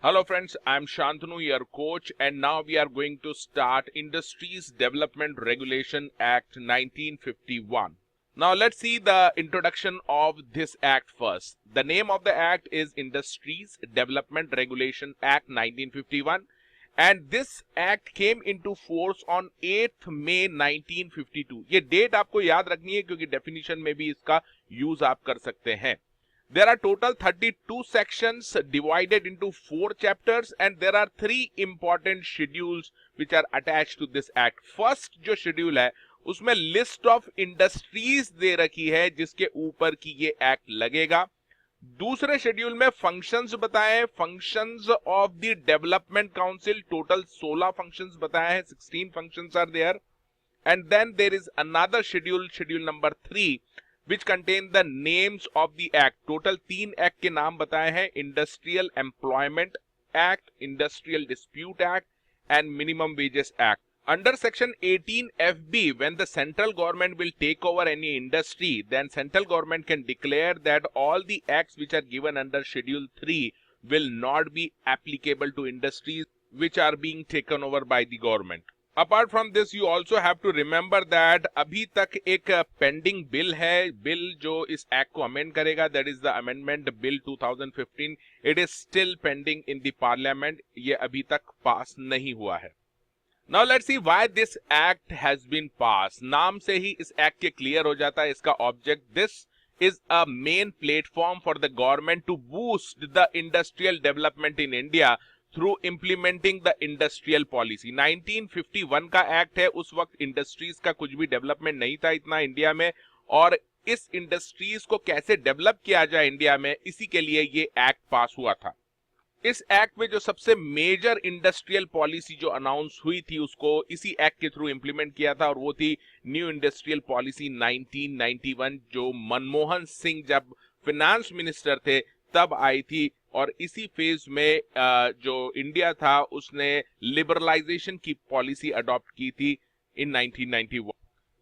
Hello friends, I am Shantanu, your coach, and now we are going to start Industries Development Regulation Act 1951. Now let's see the introduction of this act first. The name of the act is Industries Development Regulation Act 1951 and this act came into force on 8th May 1952. ये date आपको याद रखनी है क्योंकि definition में भी इसका use आप कर सकते हैं. There are total 32 sections divided into 4 chapters and there are 3 important schedules which are attached to this act. First जो schedule है उसमें list of industries दे रखी है जिसके ऊपर की ये act लगेगा. दूसरे शेड्यूल में फंक्शंस बताए, functions of the development council, total 16 functions बताए हैं, 16 functions are there. And then there is another schedule, schedule number 3 which contain the names of the act. Total 3 act के नाम बताए हैं, industrial employment act, industrial dispute act and minimum wages act. Under section 18FB, when the central government will take over any industry, then central government can declare that all the acts which are given under schedule 3 will not be applicable to industries which are being taken over by the government. Apart from this, you also have to remember that अभी तक एक pending bill है, bill जो इस act को amend करेगा, that is the amendment bill 2015. It is still pending in the parliament. ये अभी तक पास नहीं हुआ है. Now let's see why this act has been passed. नाम से ही इस एक्ट के क्लियर हो जाता है इसका object. This is a main platform for the government to boost the industrial development in India through implementing the industrial policy. 1951 का act है, उस वक्त इंडस्ट्रीज का कुछ भी डेवलपमेंट नहीं था इतना इंडिया में, और इस इंडस्ट्रीज को कैसे डेवलप किया जाए इंडिया में, इसी के लिए ये एक्ट पास हुआ था. इस एक्ट में जो सबसे मेजर इंडस्ट्रियल पॉलिसी जो अनाउंस हुई थी उसको इसी एक्ट के थ्रू इंप्लीमेंट किया था और वो थी न्यू इंडस्ट्रियल पॉलिसी 1991, जो मनमोहन सिंह जब फिनेंस मिनिस्टर थे तब आई थी. और इसी फेज में जो इंडिया था उसने लिबरलाइजेशन की पॉलिसी अडॉप्ट की थी इन 1991.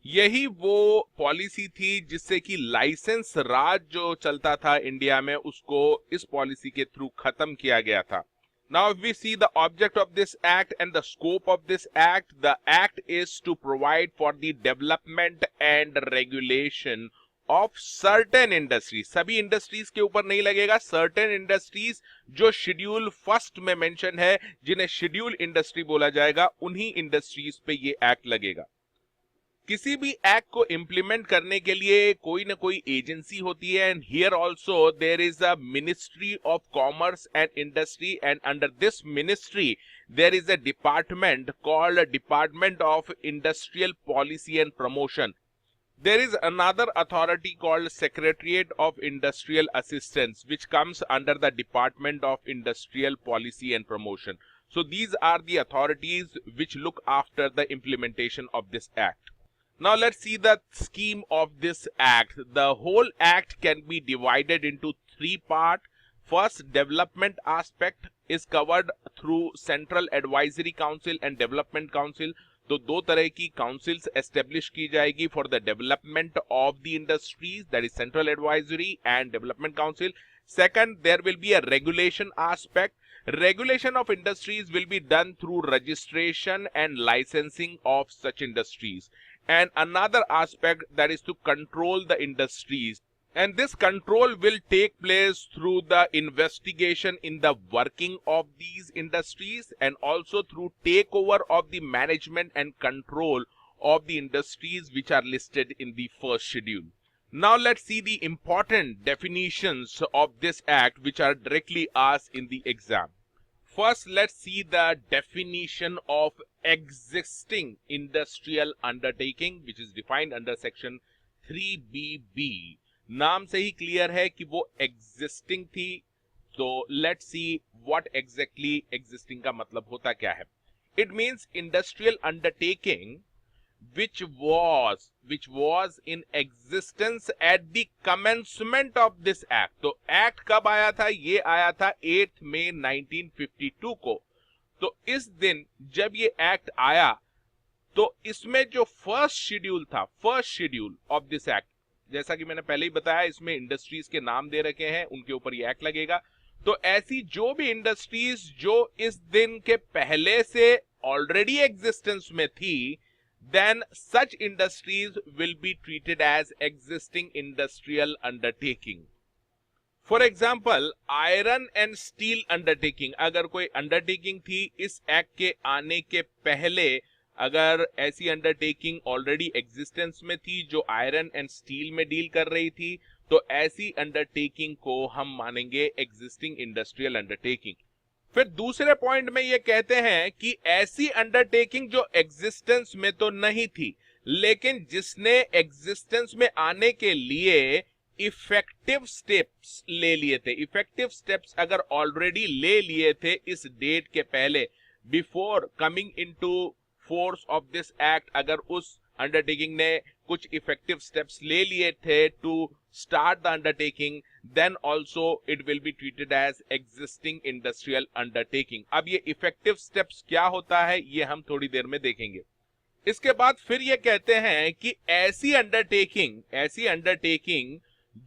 यही वो पॉलिसी थी जिससे कि लाइसेंस राज जो चलता था इंडिया में उसको इस पॉलिसी के थ्रू खत्म किया गया था. Now if we see the object of this act and the scope of this act, the act is to provide for the development and regulation of certain industries. सभी industries के ऊपर नहीं लगेगा, सर्टेन इंडस्ट्रीज जो schedule first में mention है, जिन्हें schedule industry बोला जाएगा, उन्हीं इंडस्ट्रीज पे ये एक्ट लगेगा. किसी भी एक्ट को इंप्लीमेंट करने के लिए कोई ना कोई एजेंसी होती है, and here also there is a ministry of commerce and industry, and under this ministry there is a department called department of industrial policy and promotion. There is another authority called Secretariat of Industrial Assistance, which comes under the Department of Industrial Policy and Promotion. So these are the authorities which look after the implementation of this act. Now let's see the scheme of this act. The whole act can be divided into 3 parts. First, development aspect is covered through Central Advisory Council and Development Council. तो 2 तरह की councils establish की जाएगी for the development of the industries, that is central advisory and development council. Second, there will be a regulation aspect. Regulation of industries will be done through registration and licensing of such industries. And another aspect, that is to control the industries. And this control will take place through the investigation in the working of these industries and also through takeover of the management and control of the industries which are listed in the first schedule. Now let's see the important definitions of this act which are directly asked in the exam. First, let's see the definition of existing industrial undertaking, which is defined under section 3BB. नाम से ही clear है कि वो existing थी. तो let's see what exactly existing का मतलब होता क्या है. It means industrial undertaking which was in existence at the commencement of this act. तो एक्ट कब आया था? ये आया था 8 मई 1952 को. तो इस दिन जब ये एक्ट आया तो इसमें जो फर्स्ट शेड्यूल था, first schedule of this act, जैसा कि मैंने पहले ही बताया, इसमें इंडस्ट्रीज के नाम दे रखे हैं, उनके ऊपर ये एक्ट लगेगा. तो ऐसी जो भी इंडस्ट्रीज जो इस दिन के पहले से ऑलरेडी एग्जिस्टेंस में थी, then such industries will be treated as existing industrial undertaking. For example iron and steel undertaking, अगर कोई अंडरटेकिंग थी इस एक्ट के आने के पहले, अगर ऐसी अंडरटेकिंग ऑलरेडी एग्जिस्टेंस में थी जो आयरन एंड स्टील में डील कर रही थी, तो ऐसी अंडरटेकिंग को हम मानेंगे एग्जिस्टिंग इंडस्ट्रियल अंडरटेकिंग। फिर दूसरे पॉइंट में ये कहते हैं कि ऐसी अंडरटेकिंग जो एग्जिस्टेंस में तो नहीं थी, लेकिन जिसने एग्जिस्टेंस में आने के लिए इफेक्टिव स्टेप्स ले लिए थे। इफेक्टिव स्टेप्स अगर ऑलरेडी ले लिए थे इस डेट के पहले, before coming into force of this act, अगर उस अंडरटेकिंग ने कुछ इफेक्टिव स्टेप्स ले लिए थे to start the undertaking, then also it will be treated as existing industrial undertaking. अब ये इफेक्टिव स्टेप्स क्या होता है ये हम थोड़ी देर में देखेंगे। इसके बाद फिर ये कहते हैं कि ऐसी अंडरटेकिंग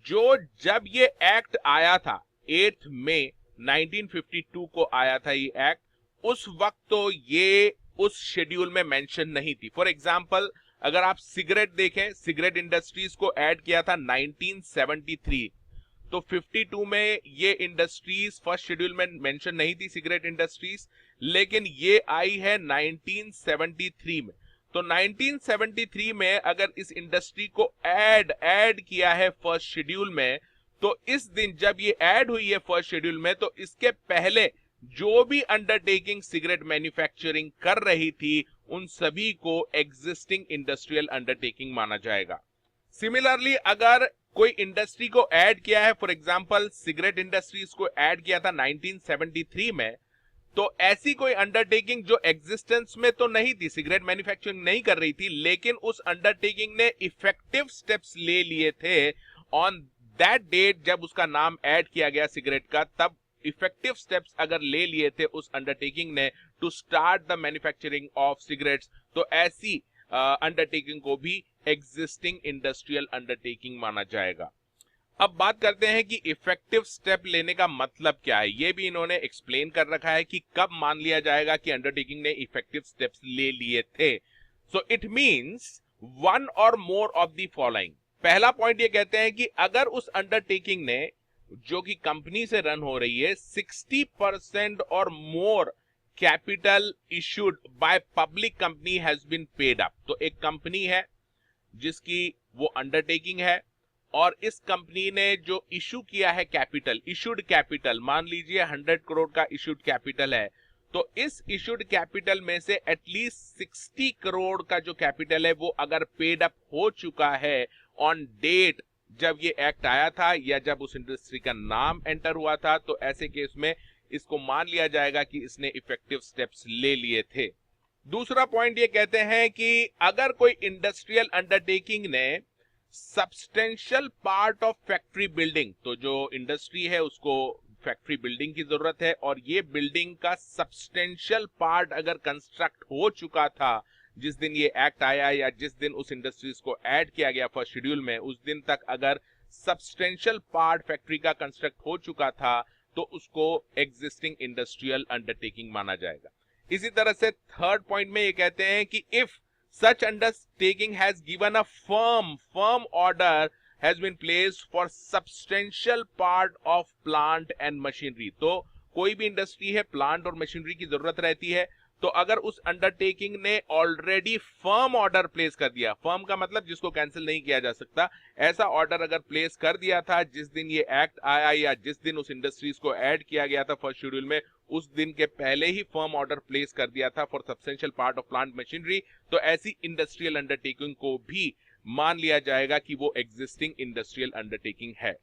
जो जब ये एक्ट आया था 8 मई 1952 को आया था ये एक्ट, उस वक्त तो ये उस शेड्यूल में मेंशन नहीं थी। फॉर एग्जांपल अगर आप सिगरेट देखें, सिगरेट इंडस्ट्रीज को ऐड किया था 1973, तो 52 में ये इंडस्ट्रीज फर्स्ट शेड्यूल में मेंशन नहीं थी सिगरेट इंडस्ट्रीज, लेकिन ये आई है 1973 में। तो 1973 में अगर इस इंडस्ट्री को ऐड किया है फर्स्ट शेड्यूल में, तो इस दिन जब ये ऐड हुई है फर्स्ट शेड्यूल में, तो इसके पहले जो भी अंडरटेकिंग सिगरेट मैन्युफैक्चरिंग कर रही थी उन सभी को एग्जिस्टिंग इंडस्ट्रियल अंडरटेकिंग माना जाएगा। सिमिलरली अगर कोई इंडस्ट्री को ऐड किया है, फॉर एग्जांपल सिगरेट इंडस्ट्रीज को ऐड किया था 1973 में, तो ऐसी कोई अंडरटेकिंग जो एग्जिस्टेंस में तो नहीं थी, सिगरेट मैन्युफैक्चरिंग नहीं कर रही थी, लेकिन उस अंडरटेकिंग ने इफेक्टिव स्टेप्स ले लिए थे ऑन दैट डेट जब उसका नाम ऐड किया गया सिगरेट का, तब इफेक्टिव स्टेप्स अगर ले लिए थे उस अंडरटेकिंग ने to start the manufacturing of cigarettes, तो ऐसी अंडरटेकिंग को भी एग्जिस्टिंग इंडस्ट्रियल अंडरटेकिंग माना जाएगा। अब बात करते हैं कि इफेक्टिव स्टेप लेने का मतलब क्या है। ये भी इन्होंने एक्सप्लेन कर रखा है कि कब मान लिया जाएगा कि अंडरटेकिंग ने इफेक्टिव स्टेप्स ले लिए थे। सो इट मींस वन और मोर ऑफ द फॉलोइंग। पहला पॉइंट ये कहते हैं कि अगर उस अंडरटेकिंग ने जो कि कंपनी से रन हो रही है 60% और more capital issued by public company has been paid up. तो एक कंपनी है जिसकी वो अंडरटेकिंग है और इस कंपनी ने जो इशू किया है कैपिटल, इशूड कैपिटल मान लीजिए 100 करोड़ का इशूड कैपिटल है, तो इस इशूड कैपिटल में से एटलीस्ट 60 करोड़ का जो कैपिटल है वो अगर पेड अप हो चुका है ऑन डेट जब ये एक्ट आया था या जब उस इंडस्ट्री का नाम एंटर हुआ था, तो ऐसे केस में इसको मान लिया जाएगा कि इसने इफेक्टिव स्टेप्स ले लिए थे। दूसरा पॉइंट ये कहते हैं कि अगर कोई इंडस्ट्रियल अंडरटेकिंग ने substantial part of factory building, तो जो इंडस्ट्री है उसको फैक्ट्री बिल्डिंग की जरूरत है और ये बिल्डिंग का सब्सटेंशियल पार्ट अगर कंस्ट्रक्ट हो चुका था जिस दिन ये एक्ट आया या जिस दिन उस इंडस्ट्रीज को ऐड किया गया फर्स्ट शेड्यूल में, उस दिन तक अगर सब्सटेंशियल पार्ट फैक्ट्री का कंस्ट्रक्ट हो चुका था तो उसको एग्जिस्टिंग इंडस्ट्रियल अंडरटेकिंग माना जाएगा। इसी तरह से थर्ड पॉइंट में ये कहते हैं कि if such undertaking has given a firm order has been placed for substantial part of plant and machinery. तो कोई भी इंडस्ट्री है, प्लांट और मशीनरी की जरूरत रहती है, तो अगर उस अंडरटेकिंग ने ऑलरेडी फर्म ऑर्डर प्लेस कर दिया, फर्म का मतलब जिसको कैंसिल नहीं किया जा सकता, ऐसा ऑर्डर अगर प्लेस कर दिया था जिस दिन ये एक्ट आया या जिस दिन उस इंडस्ट्रीज को ऐड किया गया था फर्स्ट शेड्यूल में, उस दिन के पहले ही फर्म ऑर्डर प्लेस कर दिया था for substantial part of plant machinery, तो ऐसी इंडस्ट्रियल अंडरटेकिंग को भी मान लिया जाएगा कि वो एग्जिस्टिंग इंडस्ट्रियल अंडरटेकिंग है।